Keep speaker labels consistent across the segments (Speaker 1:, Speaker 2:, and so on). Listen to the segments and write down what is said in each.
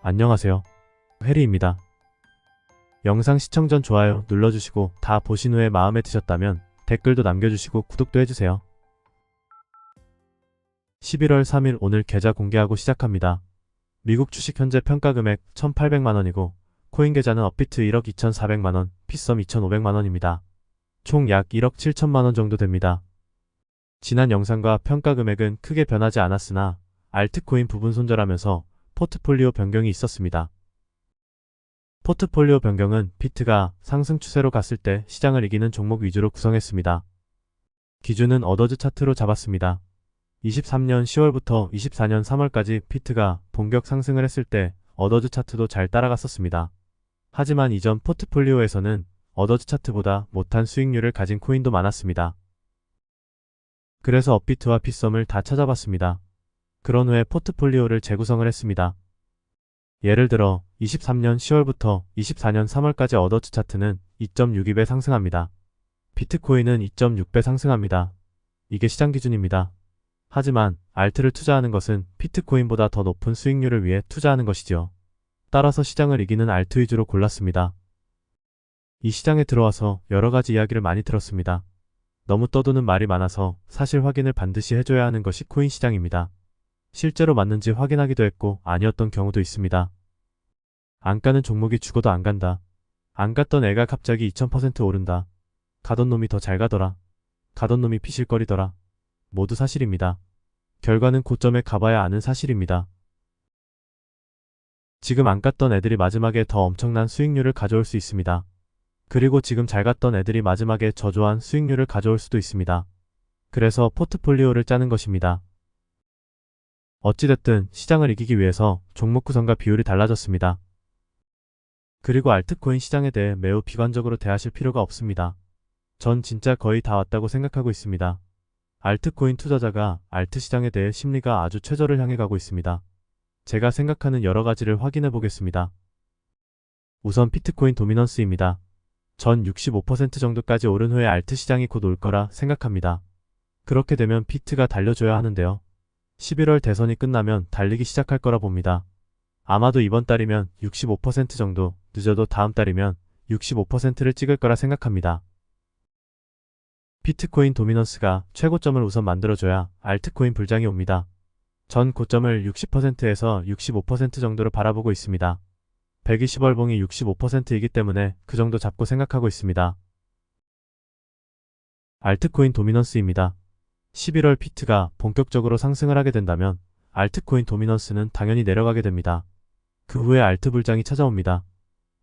Speaker 1: 안녕하세요. 해리입니다. 영상 시청 전 좋아요 눌러주시고 다 보신 후에 마음에 드셨다면 댓글도 남겨주시고 구독도 해주세요. 11월 3일 오늘 계좌 공개하고 시작합니다. 미국 주식 현재 평가 금액 1,800만원이고 코인 계좌는 업비트 1억 2,400만원, 피썸 2,500만원입니다. 총 약 1억 7천만원 정도 됩니다. 지난 영상과 평가 금액은 크게 변하지 않았으나 알트코인 부분 손절하면서 포트폴리오 변경이 있었습니다. 포트폴리오 변경은 비트가 상승 추세로 갔을 때 시장을 이기는 종목 위주로 구성했습니다. 기준은 어더즈 차트로 잡았습니다. 23년 10월부터 24년 3월까지 비트가 본격 상승을 했을 때 어더즈 차트도 잘 따라갔었습니다. 하지만 이전 포트폴리오에서는 어더즈 차트보다 못한 수익률을 가진 코인도 많았습니다. 그래서 업비트와 피썸을 다 찾아봤습니다. 그런 후에 포트폴리오를 재구성을 했습니다. 예를 들어 23년 10월부터 24년 3월까지 어더즈 차트는 2.62배 상승합니다. 비트코인은 2.6배 상승합니다. 이게 시장 기준입니다. 하지만 알트를 투자하는 것은 비트코인보다 더 높은 수익률을 위해 투자하는 것이죠. 따라서 시장을 이기는 알트 위주로 골랐습니다. 이 시장에 들어와서 여러가지 이야기를 많이 들었습니다. 너무 떠도는 말이 많아서 사실 확인을 반드시 해줘야 하는 것이 코인 시장입니다. 실제로 맞는지 확인하기도 했고 아니었던 경우도 있습니다. 안 가는 종목이 죽어도 안 간다. 안 갔던 애가 갑자기 2000% 오른다. 가던 놈이 더 잘 가더라. 가던 놈이 피실거리더라. 모두 사실입니다. 결과는 고점에 가봐야 아는 사실입니다. 지금 안 갔던 애들이 마지막에 더 엄청난 수익률을 가져올 수 있습니다. 그리고 지금 잘 갔던 애들이 마지막에 저조한 수익률을 가져올 수도 있습니다. 그래서 포트폴리오를 짜는 것입니다. 어찌됐든 시장을 이기기 위해서 종목 구성과 비율이 달라졌습니다. 그리고 알트코인 시장에 대해 매우 비관적으로 대하실 필요가 없습니다. 전 진짜 거의 다 왔다고 생각하고 있습니다. 알트코인 투자자가 알트 시장에 대해 심리가 아주 최저를 향해 가고 있습니다. 제가 생각하는 여러 가지를 확인해 보겠습니다. 우선 비트코인 도미넌스입니다. 전 65% 정도까지 오른 후에 알트 시장이 곧 올 거라 생각합니다. 그렇게 되면 비트가 달려줘야 하는데요. 11월 대선이 끝나면 달리기 시작할 거라 봅니다. 아마도 이번 달이면 65% 정도, 늦어도 다음 달이면 65%를 찍을 거라 생각합니다. 비트코인 도미넌스가 최고점을 우선 만들어줘야 알트코인 불장이 옵니다. 전 고점을 60%에서 65% 정도로 바라보고 있습니다. 120월봉이 65%이기 때문에 그 정도 잡고 생각하고 있습니다. 알트코인 도미넌스입니다. 11월 비트가 본격적으로 상승을 하게 된다면 알트코인 도미넌스는 당연히 내려가게 됩니다. 그 후에 알트 불장이 찾아옵니다.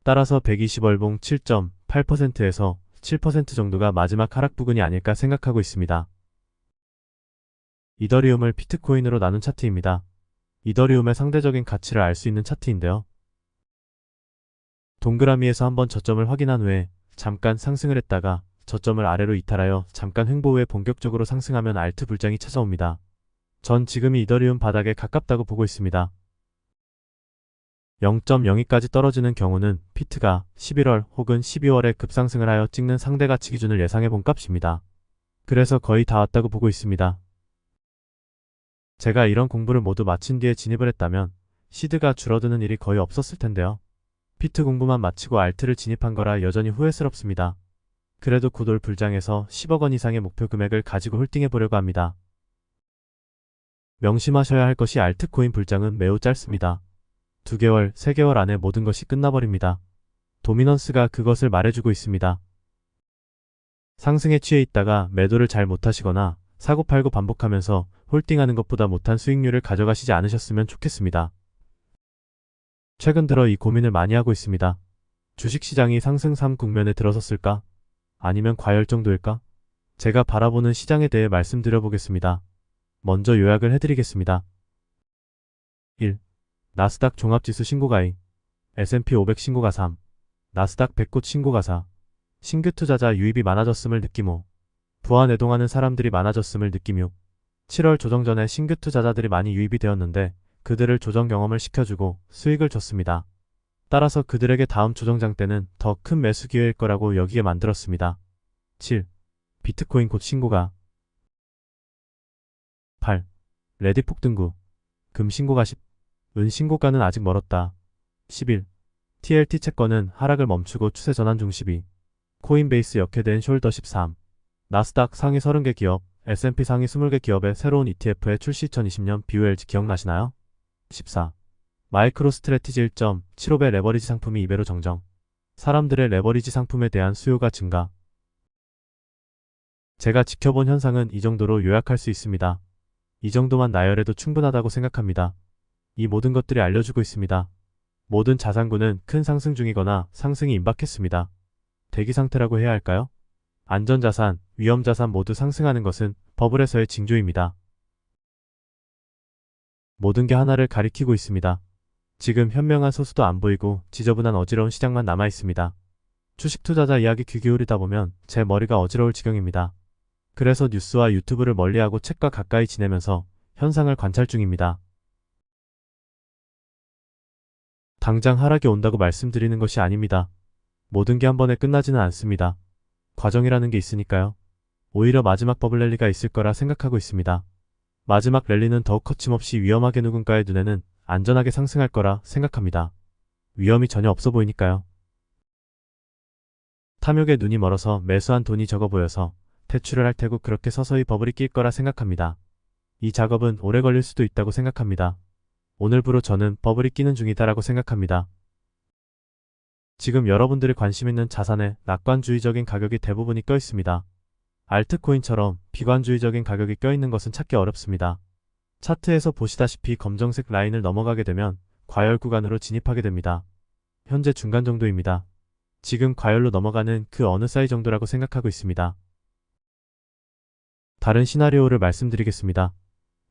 Speaker 1: 따라서 120월봉 7.8%에서 7% 정도가 마지막 하락 부근이 아닐까 생각하고 있습니다. 이더리움을 비트코인으로 나눈 차트입니다. 이더리움의 상대적인 가치를 알 수 있는 차트인데요. 동그라미에서 한번 저점을 확인한 후에 잠깐 상승을 했다가 저점을 아래로 이탈하여 잠깐 횡보 후에 본격적으로 상승하면 알트 불장이 찾아옵니다. 전 지금이 이더리움 바닥에 가깝다고 보고 있습니다. 0.02까지 떨어지는 경우는 비트가 11월 혹은 12월에 급상승을 하여 찍는 상대가치 기준을 예상해 본 값입니다. 그래서 거의 다 왔다고 보고 있습니다. 제가 이런 공부를 모두 마친 뒤에 진입을 했다면 시드가 줄어드는 일이 거의 없었을 텐데요. 비트 공부만 마치고 알트를 진입한 거라 여전히 후회스럽습니다. 그래도 곧 올 불장에서 10억 원 이상의 목표 금액을 가지고 홀딩해 보려고 합니다. 명심하셔야 할 것이 알트코인 불장은 매우 짧습니다. 2개월, 3개월 안에 모든 것이 끝나버립니다. 도미넌스가 그것을 말해주고 있습니다. 상승에 취해 있다가 매도를 잘 못하시거나 사고팔고 반복하면서 홀딩하는 것보다 못한 수익률을 가져가시지 않으셨으면 좋겠습니다. 최근 들어 이 고민을 많이 하고 있습니다. 주식시장이 상승 3 국면에 들어섰을까? 아니면 과열 정도일까? 제가 바라보는 시장에 대해 말씀드려보겠습니다. 먼저 요약을 해드리겠습니다. 1. 나스닥 종합지수 신고가이, S&P 500 신고가 3, 나스닥 100곳 신고가 4, 신규 투자자 유입이 많아졌음을 느낌 5, 부안 애동하는 사람들이 많아졌음을 느낌 6, 7월 조정 전에 신규 투자자들이 많이 유입이 되었는데 그들을 조정 경험을 시켜주고 수익을 줬습니다. 따라서 그들에게 다음 조정장 때는 더 큰 매수 기회일 거라고 여기게 만들었습니다. 7. 비트코인 곧 신고가 8. 레디 폭등구 금 신고가 10. 은 신고가는 아직 멀었다. 10일 TLT 채권은 하락을 멈추고 추세 전환 중. 12. 코인베이스 역해된 숄더. 13. 나스닥 상위 30개 기업, S&P 상위 20개 기업의 새로운 ETF의 출시. 2020년 BOLG 기억나시나요? 14. 마이크로 스트래티지 1.75배 레버리지 상품이 2배로 정정. 사람들의 레버리지 상품에 대한 수요가 증가. 제가 지켜본 현상은 이 정도로 요약할 수 있습니다. 이 정도만 나열해도 충분하다고 생각합니다. 이 모든 것들이 알려주고 있습니다. 모든 자산군은 큰 상승 중이거나 상승이 임박했습니다. 대기 상태라고 해야 할까요? 안전자산, 위험자산 모두 상승하는 것은 버블에서의 징조입니다. 모든 게 하나를 가리키고 있습니다. 지금 현명한 소수도 안 보이고 지저분한 어지러운 시장만 남아 있습니다. 주식 투자자 이야기 귀 기울이다 보면 제 머리가 어지러울 지경입니다. 그래서 뉴스와 유튜브를 멀리하고 책과 가까이 지내면서 현상을 관찰 중입니다. 당장 하락이 온다고 말씀드리는 것이 아닙니다. 모든 게 한 번에 끝나지는 않습니다. 과정이라는 게 있으니까요. 오히려 마지막 버블 랠리가 있을 거라 생각하고 있습니다. 마지막 랠리는 더욱 거침없이 위험하게 누군가의 눈에는 안전하게 상승할 거라 생각합니다. 위험이 전혀 없어 보이니까요. 탐욕에 눈이 멀어서 매수한 돈이 적어 보여서 대출을 할 테고 그렇게 서서히 버블이 낄 거라 생각합니다. 이 작업은 오래 걸릴 수도 있다고 생각합니다. 오늘부로 저는 버블이 끼는 중이다라고 생각합니다. 지금 여러분들이 관심 있는 자산에 낙관주의적인 가격이 대부분이 껴 있습니다. 알트코인처럼 비관주의적인 가격이 껴있는 것은 찾기 어렵습니다. 차트에서 보시다시피 검정색 라인을 넘어가게 되면 과열 구간으로 진입하게 됩니다. 현재 중간 정도입니다. 지금 과열로 넘어가는 그 어느 사이 정도라고 생각하고 있습니다. 다른 시나리오를 말씀드리겠습니다.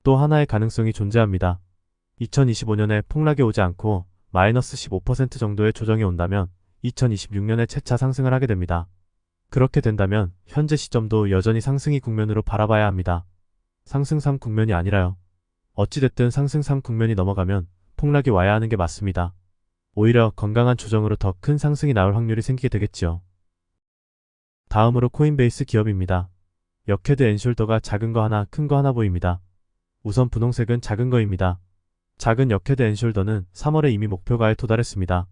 Speaker 1: 또 하나의 가능성이 존재합니다. 2025년에 폭락이 오지 않고 마이너스 15% 정도의 조정이 온다면 2026년에 채차 상승을 하게 됩니다. 그렇게 된다면 현재 시점도 여전히 상승이 국면으로 바라봐야 합니다. 상승 3 국면이 아니라요. 어찌됐든 상승 3 국면이 넘어가면 폭락이 와야 하는 게 맞습니다. 오히려 건강한 조정으로 더 큰 상승이 나올 확률이 생기게 되겠지요. 다음으로 코인베이스 기업입니다. 역헤드 앤 숄더가 작은 거 하나 큰 거 하나 보입니다. 우선 분홍색은 작은 거입니다. 작은 역헤드 앤 숄더는 3월에 이미 목표가에 도달했습니다.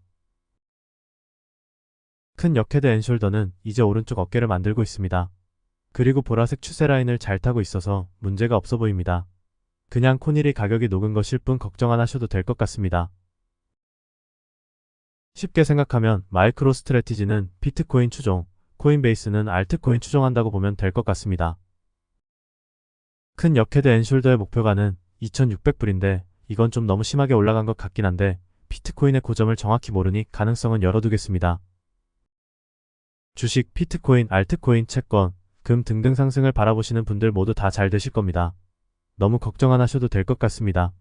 Speaker 1: 큰 역헤드 앤 숄더는 이제 오른쪽 어깨를 만들고 있습니다. 그리고 보라색 추세 라인을 잘 타고 있어서 문제가 없어 보입니다. 그냥 코닐이 가격이 녹은 것일 뿐 걱정 안 하셔도 될 것 같습니다. 쉽게 생각하면 마이크로 스트래티지는 비트코인 추종, 코인베이스는 알트코인 추종한다고 보면 될 것 같습니다. 큰 역헤드 앤 숄더의 목표가는 2600불인데 이건 좀 너무 심하게 올라간 것 같긴 한데 비트코인의 고점을 정확히 모르니 가능성은 열어두겠습니다. 주식, 비트코인, 알트코인, 채권, 금 등등 상승을 바라보시는 분들 모두 다 잘 되실 겁니다. 너무 걱정 안 하셔도 될 것 같습니다.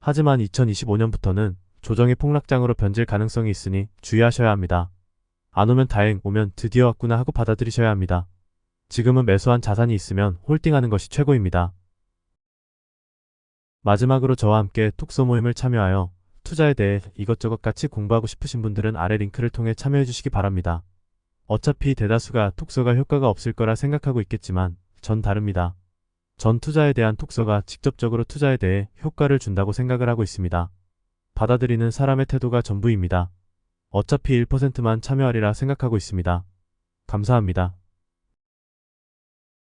Speaker 1: 하지만 2025년부터는 조정의 폭락장으로 변질 가능성이 있으니 주의하셔야 합니다. 안 오면 다행, 오면 드디어 왔구나 하고 받아들이셔야 합니다. 지금은 매수한 자산이 있으면 홀딩하는 것이 최고입니다. 마지막으로 저와 함께 톡소 모임을 참여하여 투자에 대해 이것저것 같이 공부하고 싶으신 분들은 아래 링크를 통해 참여해 주시기 바랍니다. 어차피 대다수가 톡소가 효과가 없을 거라 생각하고 있겠지만 전 다릅니다. 전 투자에 대한 톡소가 직접적으로 투자에 대해 효과를 준다고 생각을 하고 있습니다. 받아들이는 사람의 태도가 전부입니다. 어차피 1%만 참여하리라 생각하고 있습니다. 감사합니다.